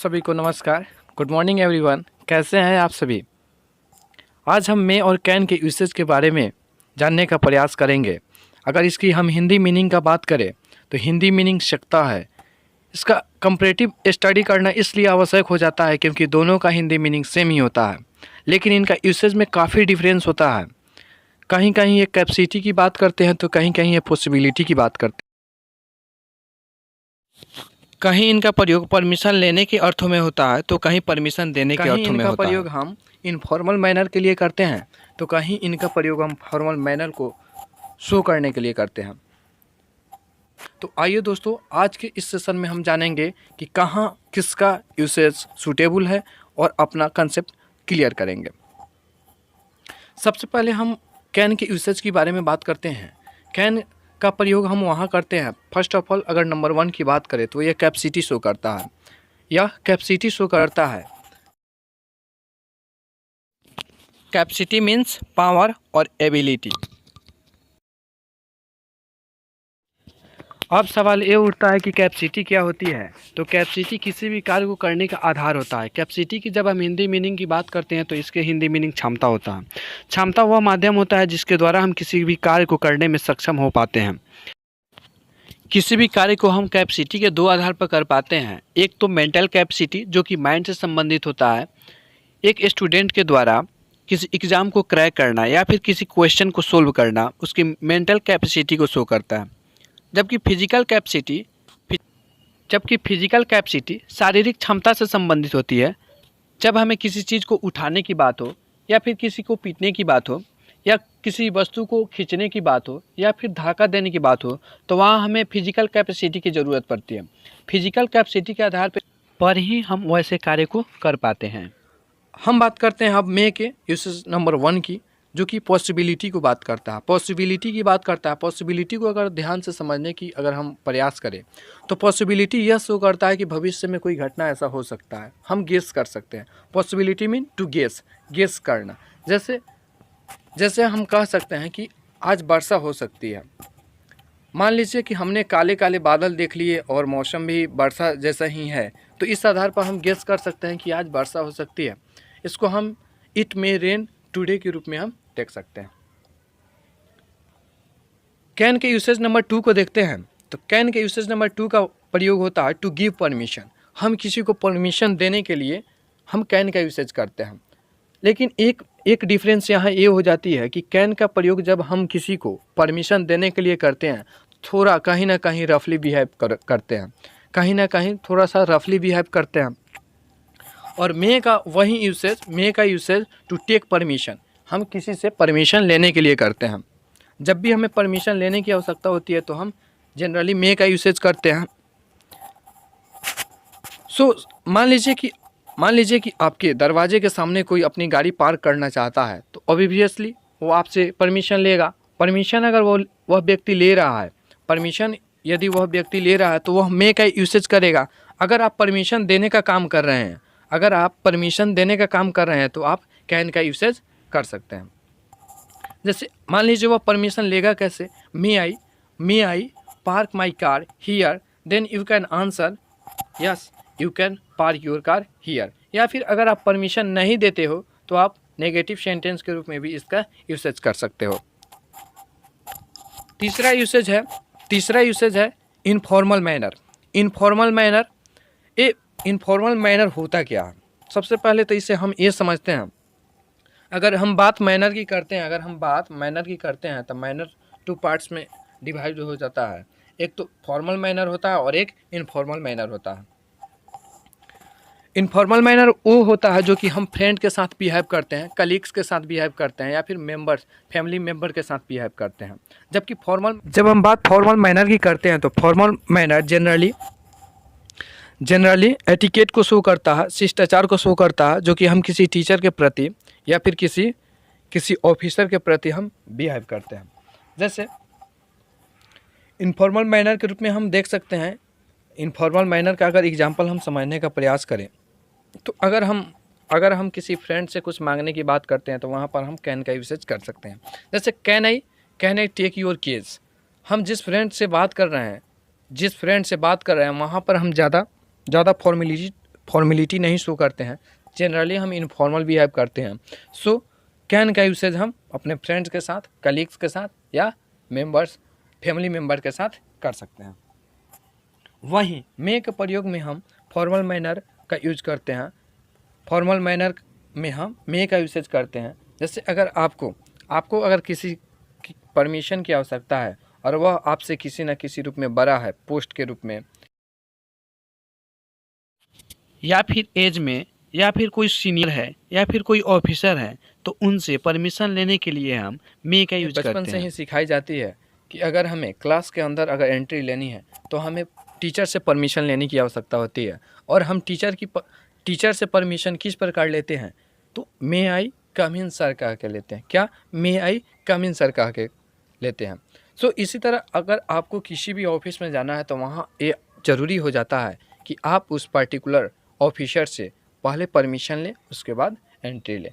सभी को नमस्कार। Good morning everyone. कैसे हैं आप सभी। आज हम मे और कैन के यूसेज के बारे में जानने का प्रयास करेंगे। अगर इसकी हम हिंदी मीनिंग का बात करें तो हिंदी मीनिंग सकता है। इसका कंपैरेटिव स्टडी करना इसलिए आवश्यक हो जाता है क्योंकि दोनों का हिंदी मीनिंग सेम ही होता है, लेकिन इनका यूसेज में काफ़ी डिफरेंस होता है। कहीं कहीं ये कैपेसिटी की बात करते हैं तो कहीं कहीं ये पॉसिबिलिटी की बात करते हैं। कहीं इनका प्रयोग परमिशन लेने के अर्थों में होता है तो कहीं परमिशन देने के अर्थों में होता है। प्रयोग हम इनफॉर्मल मैनर के लिए करते हैं तो कहीं इनका प्रयोग हम फॉर्मल मैनर को शो करने के लिए करते हैं। तो आइए दोस्तों, आज के इस सेशन में हम जानेंगे कि कहाँ किसका यूसेज सूटेबल है और अपना कंसेप्ट क्लियर करेंगे। सबसे पहले हम कैन के यूसेज के बारे में बात करते हैं। कैन का प्रयोग हम वहाँ करते हैं। फर्स्ट ऑफ ऑल अगर नंबर 1 की बात करें तो ये कैपेसिटी शो करता है। यह कैपेसिटी शो करता है। कैपेसिटी मीन्स पावर और एबिलिटी। अब सवाल ये उठता है कि कैपेसिटी क्या होती है। तो कैपेसिटी किसी भी कार्य को करने का आधार होता है। कैपेसिटी की जब हम हिंदी मीनिंग की बात करते हैं तो इसके हिंदी मीनिंग क्षमता होता है। क्षमता वह माध्यम होता है जिसके द्वारा हम किसी भी कार्य को करने में सक्षम हो पाते हैं। किसी भी कार्य को हम कैपेसिटी के 2 आधार पर कर पाते हैं। एक तो मेंटल कैपेसिटी जो कि माइंड से संबंधित होता है। एक स्टूडेंट के द्वारा किसी एग्ज़ाम को क्रैक करना या फिर किसी क्वेश्चन को सोल्व करना उसकी मेंटल कैपेसिटी को शो करता है। जबकि फिजिकल कैपेसिटी शारीरिक क्षमता से संबंधित होती है। जब हमें किसी चीज़ को उठाने की बात हो या फिर किसी को पीटने की बात हो या किसी वस्तु को खींचने की बात हो या फिर धक्का देने की बात हो तो वहाँ हमें फिजिकल कैपेसिटी की ज़रूरत पड़ती है। फिजिकल कैपेसिटी के आधार पर ही हम वैसे कार्य को कर पाते हैं। हम बात करते हैं अब मे के यूसेज नंबर 1 की, जो कि पॉसिबिलिटी को बात करता है। पॉसिबिलिटी की बात करता है। पॉसिबिलिटी को अगर ध्यान से समझने की अगर हम प्रयास करें तो पॉसिबिलिटी यह शो करता है कि भविष्य में कोई घटना ऐसा हो सकता है, हम गेस कर सकते हैं। पॉसिबिलिटी मीन टू गेस करना। जैसे हम कह सकते हैं कि आज वर्षा हो सकती है। मान लीजिए कि हमने काले काले बादल देख लिए और मौसम भी वर्षा जैसा ही है, तो इस आधार पर हम गेस कर सकते हैं कि आज वर्षा हो सकती है। इसको हम इट मे रेन टुडे के रूप में हम देख सकते हैं। कैन के यूसेज नंबर 2 को देखते हैं। तो कैन के यूसेज नंबर 2 का प्रयोग होता है टू गिव परमिशन। हम किसी को परमिशन देने के लिए हम कैन का यूसेज करते हैं। लेकिन एक डिफरेंस यहाँ ये हो जाती है कि कैन का प्रयोग जब हम किसी को परमिशन देने के लिए करते हैं थोड़ा कहीं ना कहीं रफली बिहेव करते हैं, कहीं ना कहीं थोड़ा सा रफली बिहेव करते हैं। और मे का यूसेज टू टेक परमिशन, हम किसी से परमिशन लेने के लिए करते हैं। जब भी हमें परमिशन लेने की आवश्यकता होती है तो हम जनरली मे का यूसेज करते हैं। मान लीजिए कि आपके दरवाजे के सामने कोई अपनी गाड़ी पार्क करना चाहता है तो ऑब्वियसली वो आपसे परमिशन लेगा। परमिशन अगर वह व्यक्ति ले रहा है, यदि वह व्यक्ति ले रहा है तो वह मे का यूसेज करेगा। अगर आप परमिशन देने का काम कर रहे हैं तो आप कैन का यूसेज कर सकते हैं। जैसे मान लीजिए वह परमिशन लेगा कैसे, may I park my car here, then you can answer yes you can park your car here. या फिर अगर आप परमिशन नहीं देते हो तो आप नेगेटिव सेंटेंस के रूप में भी इसका यूसेज कर सकते हो। तीसरा यूसेज है इनफॉर्मल मैनर। इनफॉर्मल मैनर होता क्या है। सबसे पहले तो इसे हम ये समझते हैं। अगर हम बात मैनर की करते हैं तो मैनर 2 पार्ट्स में डिवाइड हो जाता है। एक तो फॉर्मल मैनर होता है और एक इनफॉर्मल मैनर होता है। इनफॉर्मल मैनर वो होता है जो कि हम फ्रेंड के साथ बिहेव करते हैं, कलीग्स के साथ बिहेव करते हैं या फिर फैमिली मेम्बर के साथ बिहेव करते हैं। जबकि जब हम बात फॉर्मल मैनर की करते हैं तो फॉर्मल मैनर जनरली एटिकेट को शो करता है, शिष्टाचार को शो करता है, जो कि हम किसी टीचर के प्रति या फिर किसी ऑफिसर के प्रति हम बिहेव करते हैं। जैसे इनफॉर्मल मैनर के रूप में हम देख सकते हैं। इनफॉर्मल मैनर का अगर एग्जांपल हम समझने का प्रयास करें तो अगर हम किसी फ्रेंड से कुछ मांगने की बात करते हैं तो वहाँ पर हम कैन का यूसेज कर सकते हैं। जैसे can I take your case. हम जिस फ्रेंड से बात कर रहे हैं वहाँ पर हम ज़्यादा फॉर्मेलिटी नहीं शो करते हैं, जनरली हम इनफॉर्मल बिहेव करते हैं। सो कैन का यूसेज हम अपने फ्रेंड्स के साथ, कलीग्स के साथ या मेंबर्स, फैमिली मेंबर के साथ कर सकते हैं। वहीं मे के प्रयोग में हम फॉर्मल मैनर का यूज करते हैं। फॉर्मल मैनर में हम मे का यूसेज करते हैं। जैसे अगर आपको अगर किसी की परमिशन की आवश्यकता है और वह आपसे किसी न किसी रूप में बड़ा है, पोस्ट के रूप में या फिर एज में, या फिर कोई सीनियर है या फिर कोई ऑफिसर है, तो उनसे परमिशन लेने के लिए हम मे का यूज बचपन करते से हैं। ही सिखाई जाती है कि अगर हमें क्लास के अंदर अगर एंट्री लेनी है तो हमें टीचर से परमिशन लेने की आवश्यकता होती है। और हम टीचर से परमिशन किस प्रकार लेते हैं, तो मे आई कम इन सर कह के लेते हैं। क्या? मे आई कम इन सर कह के लेते हैं। सो इसी तरह अगर आपको किसी भी ऑफिस में जाना है तो वहाँ ये ज़रूरी हो जाता है कि आप उस पर्टिकुलर ऑफिसर से पहले परमिशन लें, उसके बाद एंट्री लें।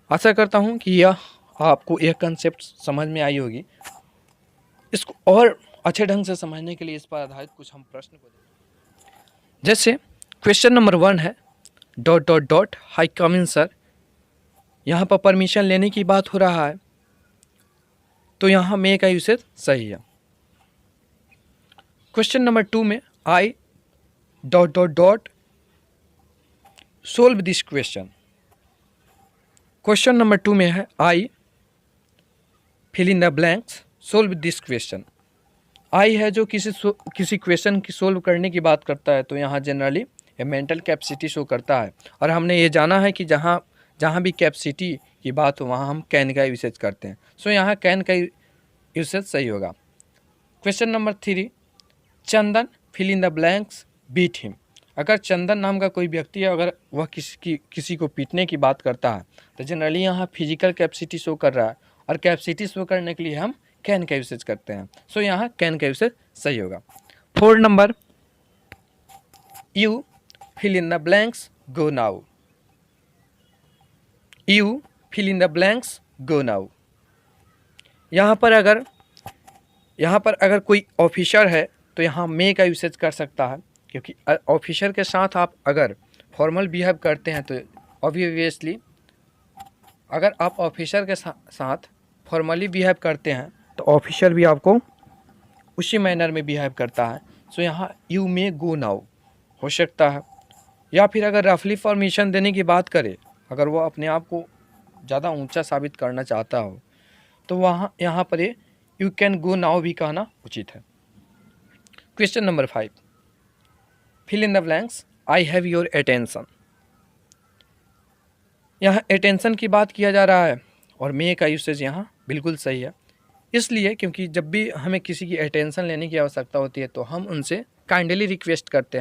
आशा करता हूँ कि यह आपको यह कंसेप्ट समझ में आई होगी। इसको और अच्छे ढंग से समझने के लिए इस पर आधारित कुछ हम प्रश्न को देखें। जैसे क्वेश्चन नंबर 1 है डॉट डॉट डॉट हाई कम इन सर। यहाँ पर परमिशन लेने की बात हो रहा है, तो यहाँ मे का यूसेज सही है। क्वेश्चन नंबर 2 में I dot dot dot solve this question. Question number 2 में है I fill in the blanks solve this question. I है जो किसी क्वेश्चन की सोल्व करने की बात करता है, तो यहाँ जनरली ये मेंटल कैपेसिटी शो करता है। और हमने ये जाना है कि जहाँ भी कैपेसिटी की बात हो वहाँ हम कैन का यूसेज करते हैं। सो यहाँ कैन का यूसेज सही होगा। Question number 3 Chandan fill in the blanks beat him. अगर चंदन नाम का कोई व्यक्ति है, अगर वह किसी को पीटने की बात करता है, तो जनरली यहाँ फिजिकल कैपेसिटी शो कर रहा है, और कैपेसिटी शो करने के लिए हम कैन का यूसेज करते हैं। सो यहाँ कैन का यूसेज सही होगा। 4 number you fill in the blanks go now. You fill in the blanks go now. यहाँ पर अगर कोई ऑफिसर है तो यहाँ मे का यूसेज कर सकता है, क्योंकि ऑफिसर के साथ आप अगर फॉर्मल बिहेव करते हैं तो ऑब्वियसली अगर आप ऑफिसर के साथ फॉर्मली बिहेव करते हैं तो ऑफिसर भी आपको उसी मैनर में बिहेव करता है। सो यहाँ यू मे गो नाउ हो सकता है। या फिर अगर रफली परमिशन देने की बात करें, अगर वो अपने आप को ज़्यादा ऊंचा साबित करना चाहता हो, तो यहाँ पर ये यू कैन गो नाउ भी कहना उचित है। Question number 5 fill in the blanks I have your attention. यहाँ अटेंशन की बात किया जा रहा है और मे का यूसेज यहाँ बिल्कुल सही है। इसलिए क्योंकि जब भी हमें किसी की अटेंशन लेने की आवश्यकता होती है तो हम उनसे काइंडली रिक्वेस्ट करते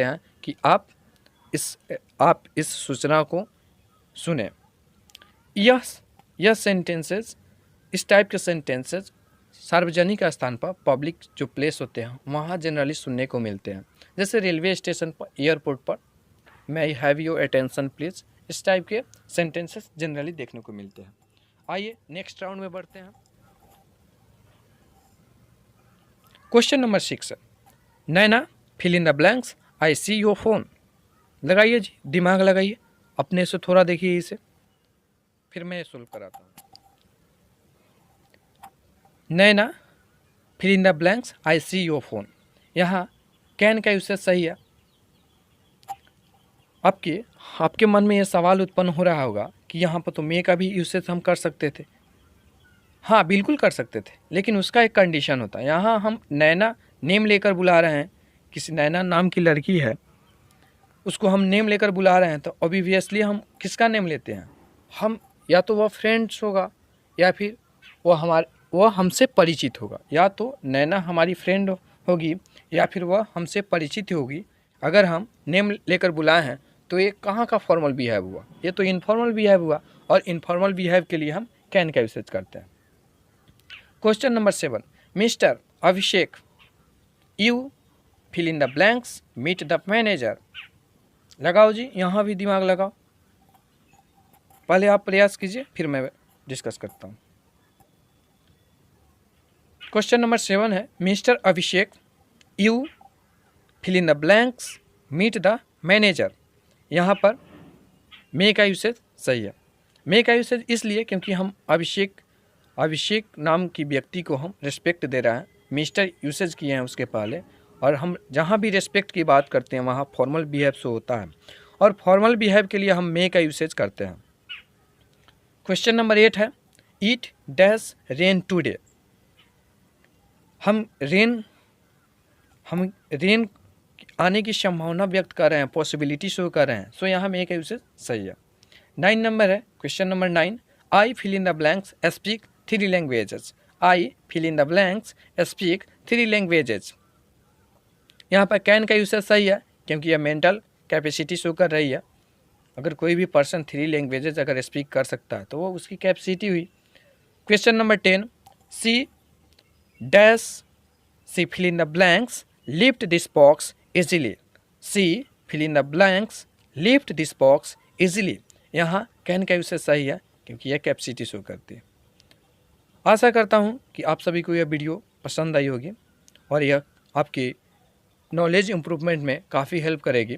हैं कि आप इस सूचना को सुने। यह सेंटेंसेस, इस टाइप के सेंटेंसेस सार्वजनिक स्थान पर, पब्लिक जो प्लेस होते हैं वहाँ जनरली सुनने को मिलते हैं। जैसे रेलवे स्टेशन पर, एयरपोर्ट पर, may I have your attention please, इस टाइप के सेंटेंसेस जनरली देखने को मिलते हैं। आइए नेक्स्ट राउंड में बढ़ते हैं। क्वेश्चन नंबर 6 है Naina fill in the blanks I see your phone. लगाइए जी, दिमाग लगाइए, अपने से थोड़ा देखिए इसे, फिर मैं सोल्व कराता हूँ। Naina fill in the blanks I see your phone. यहाँ कैन का यूसेज सही है। आपके मन में ये सवाल उत्पन्न हो रहा होगा कि यहाँ पर तो मे का भी यूसेज हम कर सकते थे। हाँ, बिल्कुल कर सकते थे, लेकिन उसका एक कंडीशन होता है। यहाँ हम नैना नेम लेकर बुला रहे हैं, किसी नैना नाम की लड़की है, उसको हम नेम लेकर बुला रहे हैं, तो ऑब्वियसली हम किसका नेम लेते हैं? हम या तो वह फ्रेंड्स होगा या फिर वह हमसे परिचित होगा। या तो नैना हमारी फ्रेंड होगी या फिर वह हमसे परिचित होगी। अगर हम नेम लेकर बुलाए हैं तो ये कहाँ का फॉर्मल बिहेव हुआ? ये तो इनफॉर्मल बिहेव हुआ, और इनफॉर्मल बिहेव के लिए हम कैन का यूसेज करते हैं। Question number 7 mister Abhishek you fill in the blanks meet the manager. लगाओ जी, यहाँ भी दिमाग लगाओ। पहले आप प्रयास कीजिए, फिर मैं डिस्कस करता हूँ। क्वेश्चन नंबर 7 है mister Abhishek you fill in the blanks meet the manager. यहाँ पर मे का यूसेज सही है। मे का यूसेज इसलिए क्योंकि हम अभिषेक नाम की व्यक्ति को हम रिस्पेक्ट दे रहे हैं, मिस्टर यूसेज किए हैं उसके पहले, और हम जहाँ भी रिस्पेक्ट की बात करते हैं वहाँ फॉर्मल बिहेव शो होता है, और फॉर्मल बिहेव के लिए हम मे का यूसेज करते हैं। क्वेश्चन नंबर 8 है, इट डैश रेन टुडे। हम रेन आने की संभावना व्यक्त कर रहे हैं, पॉसिबिलिटी शो कर रहे हैं, सो यहाँ मे का यूसेज सही है। 9 नंबर है, question number 9, I fill in the blanks speak 3 languages. I fill in the blanks speak 3 languages. यहाँ पर कैन का यूसेज सही है क्योंकि यह मेंटल कैपेसिटी शो कर रही है। अगर कोई भी पर्सन 3 लैंग्वेजेस अगर स्पीक कर सकता है तो वो उसकी कैपेसिटी हुई। Question number 10, C dash C fill in the blanks lift this box easily. C fill in the blanks lift this box easily. यहाँ कैन का यूसेज सही है क्योंकि यह कैपेसिटी शो करती है। आशा करता हूँ कि आप सभी को यह वीडियो पसंद आई होगी और यह आपकी नॉलेज इम्प्रूवमेंट में काफ़ी हेल्प करेगी।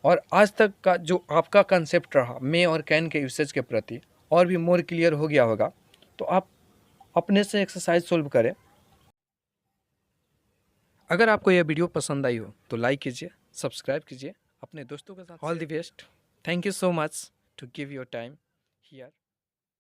और आज तक का जो आपका कंसेप्ट रहा मे और कैन के यूसेज के प्रति और भी मोर क्लियर हो गया होगा, तो आप अपने से एक्सरसाइज सोल्व करें। अगर आपको यह वीडियो पसंद आई हो तो लाइक कीजिए, सब्सक्राइब कीजिए, अपने दोस्तों के साथ। All the best. Thank you so much to give your time here.